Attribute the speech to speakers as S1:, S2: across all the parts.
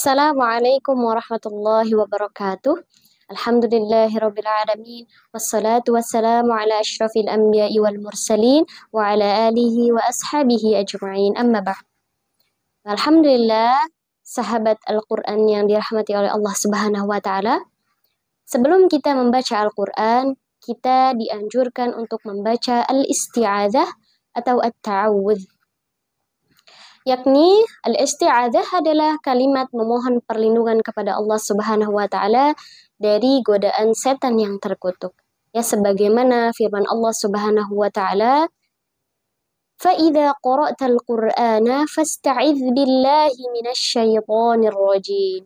S1: Assalamualaikum warahmatullahi wabarakatuh. Alhamdulillahirabbil alamin wassalatu wassalamu ala asyrafil anbiya'i wal mursalin wa ala alihi wa ashabihi ajma'in. Amma ba'd. Alhamdulillah, sahabat Al-Qur'an yang dirahmati oleh Allah Subhanahu wa taala. Sebelum kita membaca Al-Qur'an, kita dianjurkan untuk membaca al-isti'adzah atau at-ta'awudz. Yakni al-isti'adzah adalah kalimat memohon perlindungan kepada Allah Subhanahu wa taala dari godaan setan yang terkutuk. Ya, sebagaimana firman Allah Subhanahu wa taala, "Fa idza qara'tal Qur'ana fasta'idz billahi minasyaitonir rajim."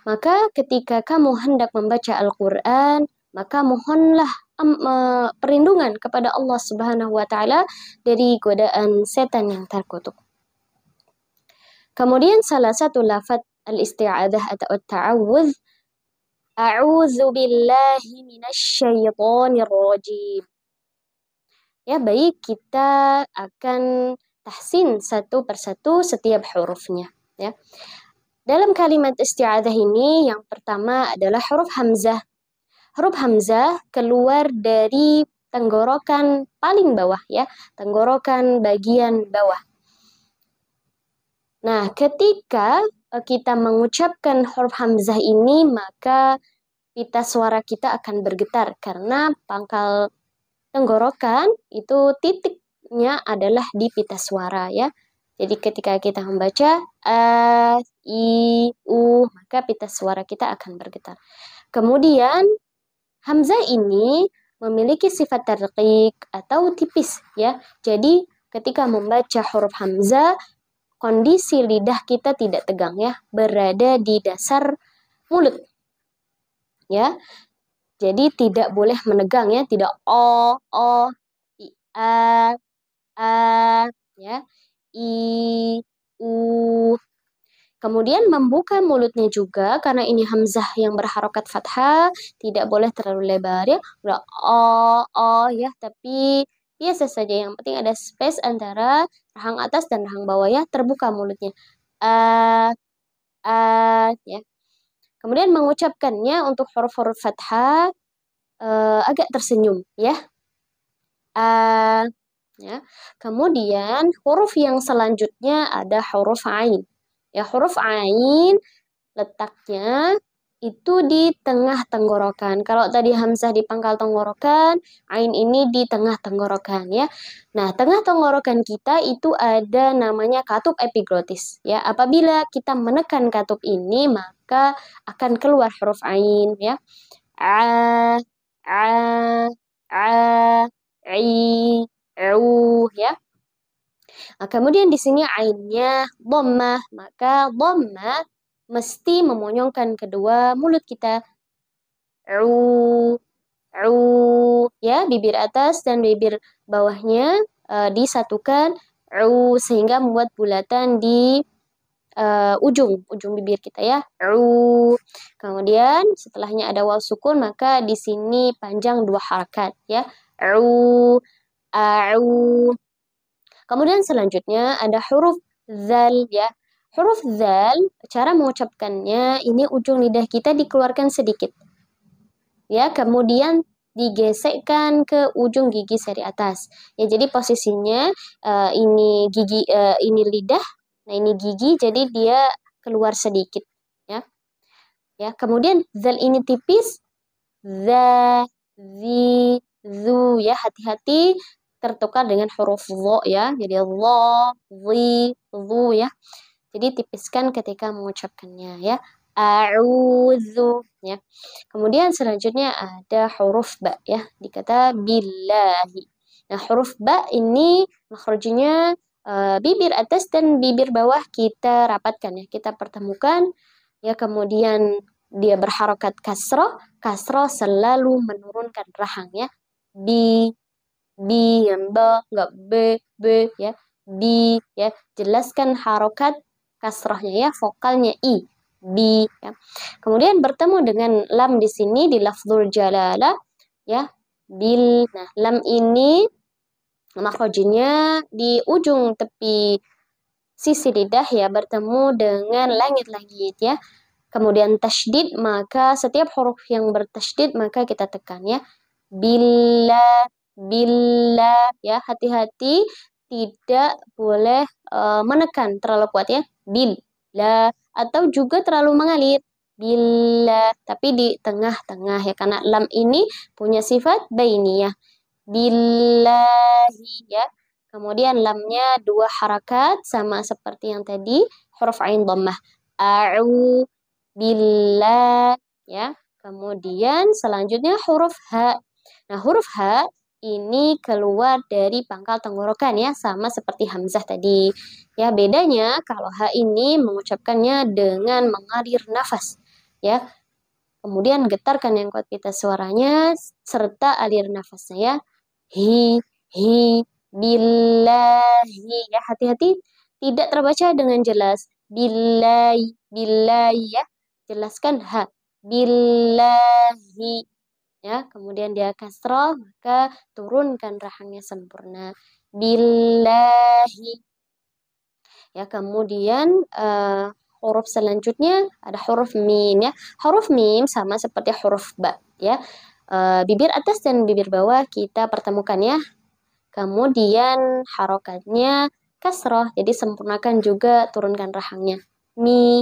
S1: Maka ketika kamu hendak membaca Al-Qur'an, maka mohonlah perlindungan kepada Allah Subhanahu wa taala dari godaan setan yang terkutuk. Kemudian salah satu lafaz al-isti'adzah atau at-ta'awudz, a'udzu billahi minasyaitonir rajim. Ya, baik, kita akan tahsin satu persatu setiap hurufnya, ya. Dalam kalimat isti'adzah ini yang pertama adalah huruf hamzah. Huruf hamzah keluar dari tenggorokan paling bawah, ya, tenggorokan bagian bawah. Nah, ketika kita mengucapkan huruf hamzah ini, maka pita suara kita akan bergetar karena pangkal tenggorokan itu titiknya adalah di pita suara, ya. Jadi ketika kita membaca a, i, u, maka pita suara kita akan bergetar. Kemudian hamzah ini memiliki sifat tarqiq atau tipis, ya. Jadi ketika membaca huruf hamzah, kondisi lidah kita tidak tegang, ya, berada di dasar mulut, ya. Jadi tidak boleh menegang, ya, tidak o, i, a, ya, i, u. Kemudian membuka mulutnya juga karena ini hamzah yang berharokat fathah, tidak boleh terlalu lebar, ya. Udah o, ya, tapi biasa saja, yang penting ada space antara rahang atas dan rahang bawah, ya, terbuka mulutnya. Ya. Kemudian mengucapkannya untuk huruf-huruf fathah agak tersenyum, ya. Ya. Kemudian huruf yang selanjutnya ada huruf ain. Ya, huruf ain letaknya itu di tengah tenggorokan. Kalau tadi hamzah di pangkal tenggorokan, ain ini di tengah tenggorokan, ya. Nah, tengah tenggorokan kita itu ada namanya katup epiglotis, ya. Apabila kita menekan katup ini, maka akan keluar huruf ain, ya. A, i, u, ya. Nah, kemudian di sini ainnya dhammah, maka dhammah mesti memonyongkan kedua mulut kita. Ya, bibir atas dan bibir bawahnya disatukan sehingga membuat bulatan di ujung bibir kita, ya. Kemudian setelahnya ada waw sukun, maka di sini panjang dua harakat, ya. Kemudian selanjutnya ada huruf zal, ya. Huruf zal, cara mengucapkannya, ini ujung lidah kita dikeluarkan sedikit, ya, kemudian digesekkan ke ujung gigi seri atas. Ya, jadi posisinya ini gigi, ini lidah, nah ini gigi, jadi dia keluar sedikit, ya. Ya, kemudian zal ini tipis, za, zi, zu, ya, hati-hati tertukar dengan huruf dha, ya. Jadi dha, zi, zu, ya. Jadi tipiskan ketika mengucapkannya, ya. A'udzu, ya. Kemudian selanjutnya ada huruf ba, ya, dikata billahi. Nah, huruf ba ini makhrajnya bibir atas dan bibir bawah kita rapatkan, ya, kita pertemukan, ya. Kemudian dia berharokat kasroh selalu menurunkan rahang, ya. Bi, yang ba, nggak b, ya. Bi, ya, jelaskan harokat kasrohnya, ya, vokalnya i, bi, ya. Kemudian bertemu dengan lam di sini di lafzul jalalah, ya, bil. Nah, lam ini makhrajnya di ujung tepi sisi lidah ya bertemu dengan langit-langit ya. Kemudian tasydid, maka setiap huruf yang bertasydid maka kita tekan ya. Bila, bila ya, hati-hati tidak boleh menekan terlalu kuat ya. Bila atau juga terlalu mengalir. Bila, tapi di tengah-tengah ya, karena lam ini punya sifat bainiyah. Billahi ya. Kemudian lamnya dua harakat sama seperti yang tadi, huruf ain dhammah. A'u billah ya. Kemudian selanjutnya huruf H. Nah, huruf H ini keluar dari pangkal tenggorokan ya, sama seperti hamzah tadi. Ya, bedanya kalau H ini mengucapkannya dengan mengalir nafas ya. Kemudian getarkan yang kuat kita suaranya serta alir nafasnya ya. Hi, billahi ya, hati-hati tidak terbaca dengan jelas. Billahi, billahi ya. Jelaskan ha. Billahi ya. Kemudian dia kasrah, maka turunkan rahangnya sempurna. Billahi. Ya, kemudian huruf selanjutnya ada huruf mim ya. Huruf mim sama seperti huruf ba ya. Bibir atas dan bibir bawah kita pertemukan ya. Kemudian harokatnya kasroh, jadi sempurnakan juga turunkan rahangnya. Mi.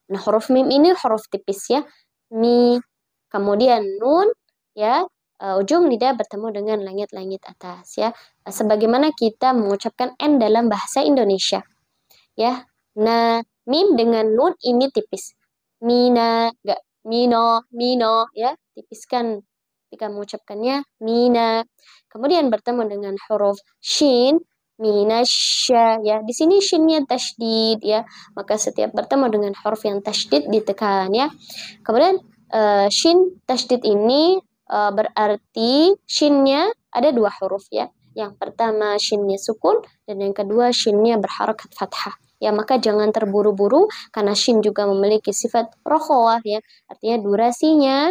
S1: Nah, huruf mim ini huruf tipis ya. Mi. Kemudian nun ya. Ujung lidah bertemu dengan langit-langit atas ya. Sebagaimana kita mengucapkan N dalam bahasa Indonesia. Ya. Nah, mim dengan nun ini tipis. Mina, enggak mino, mino ya. Tipiskan ketika mengucapkannya mina. Kemudian bertemu dengan huruf shin, minasya ya. Di sini shinnya tasydid ya. Maka setiap bertemu dengan huruf yang tasydid ditekan ya. Kemudian shin tasydid ini berarti shinnya ada dua huruf ya. Yang pertama shinnya sukun dan yang kedua shinnya berharakat fathah. Ya, maka jangan terburu-buru karena shin juga memiliki sifat rokhawah ya. Artinya durasinya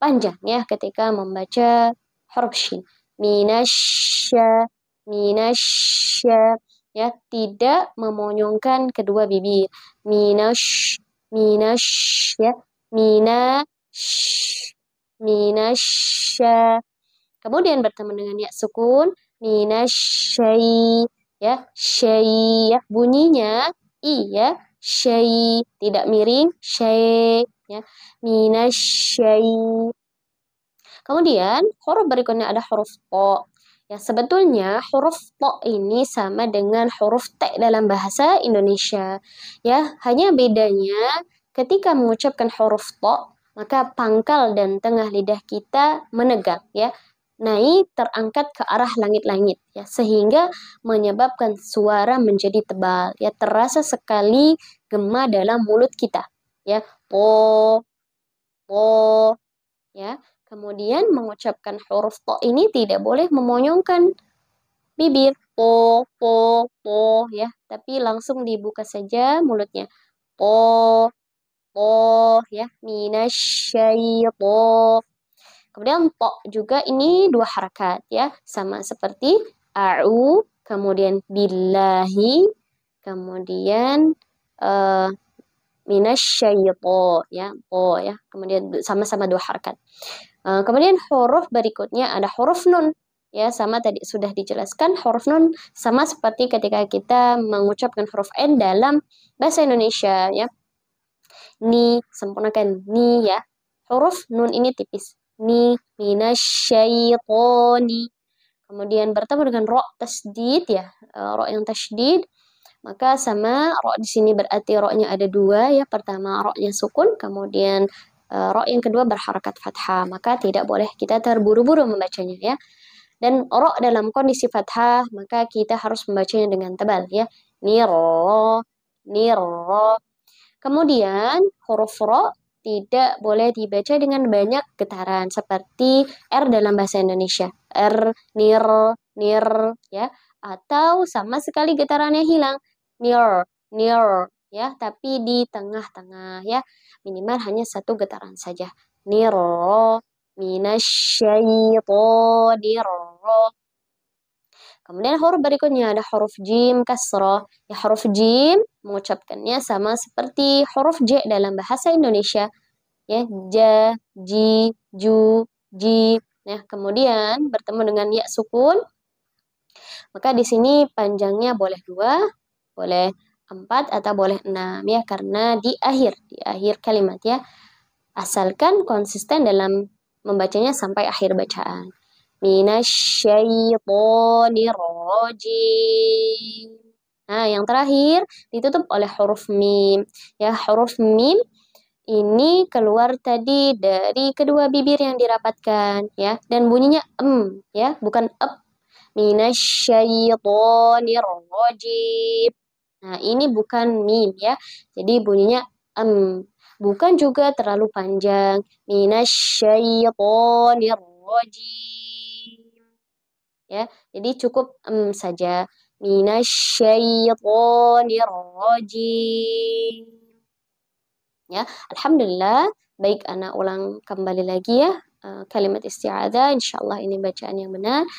S1: panjang ya ketika membaca huruf shin. Minasya, minasya ya, tidak memonyongkan kedua bibir. Minash ya, minasya. Kemudian bertemu dengan ya sukun, minasyai ya, syai ya, bunyinya i ya, syai tidak miring, syai ya, minasyai. Kemudian huruf berikutnya ada huruf to. Ya, sebetulnya huruf to ini sama dengan huruf t dalam bahasa Indonesia. Ya, hanya bedanya ketika mengucapkan huruf to, maka pangkal dan tengah lidah kita menegang ya. Naik terangkat ke arah langit-langit ya, sehingga menyebabkan suara menjadi tebal ya, terasa sekali gema dalam mulut kita ya. To, to ya. Kemudian mengucapkan huruf to ini tidak boleh memonyongkan bibir. To ya, tapi langsung dibuka saja mulutnya. To ya, minasyaiton. Kemudian to juga ini dua harakat ya, sama seperti a'u, kemudian billahi, kemudian minasyaiton ya, to ya. Kemudian sama-sama dua harakat. Kemudian huruf berikutnya ada huruf nun. Ya, sama tadi sudah dijelaskan, huruf nun sama seperti ketika kita mengucapkan huruf N dalam bahasa Indonesia ya. Ni, sempurnakan ni ya. Huruf nun ini tipis. Ni, minasyaitoni. Kemudian bertemu dengan ro tasdid ya, ro yang tasdid. Maka sama ro di sini berarti ro-nya ada dua ya. Pertama ro-nya sukun, kemudian ro yang kedua berharakat fathah. Maka tidak boleh kita terburu-buru membacanya ya. Dan ro dalam kondisi fathah, maka kita harus membacanya dengan tebal ya. Niro, niro. Kemudian huruf ro tidak boleh dibaca dengan banyak getaran seperti R dalam bahasa Indonesia. R, nir, ya. Atau sama sekali getarannya hilang. Nir ya, tapi di tengah-tengah ya. Minimal hanya satu getaran saja. Niro, minasyaitonir. Kemudian huruf berikutnya ada huruf jim kasroh. Ya, huruf jim mengucapkannya sama seperti huruf J dalam bahasa Indonesia. Ya, ja, ji, ju, ji. Nah, kemudian bertemu dengan ya sukun, maka di sini panjangnya boleh 2, boleh 4, atau boleh 6 ya, karena di akhir kalimat ya. Asalkan konsisten dalam membacanya sampai akhir bacaan. Minasyaitonir rajim. Nah, yang terakhir ditutup oleh huruf mim. Ya, huruf mim ini keluar tadi dari kedua bibir yang dirapatkan ya, dan bunyinya ya, bukan ep. Minasyaitonir rajim. Nah, ini bukan mim ya. Jadi bunyinya bukan juga terlalu panjang. Minasyaitonir rajim. Ya, jadi cukup saja. Minasyaitonir rajim. Ya, alhamdulillah. Baik, anak ulang kembali lagi ya kalimat isti'adzah. Insyaallah ini bacaan yang benar.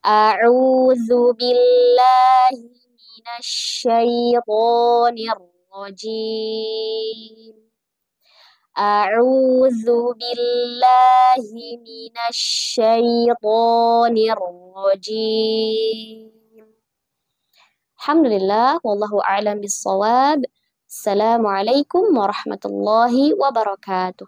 S1: A'udzu billahi minasyaitonir rajim. A'udzu billahi minasyaitonir rajim. Alhamdulillah, wallahu a'lam bissawab. Assalamualaikum warahmatullahi wabarakatuh.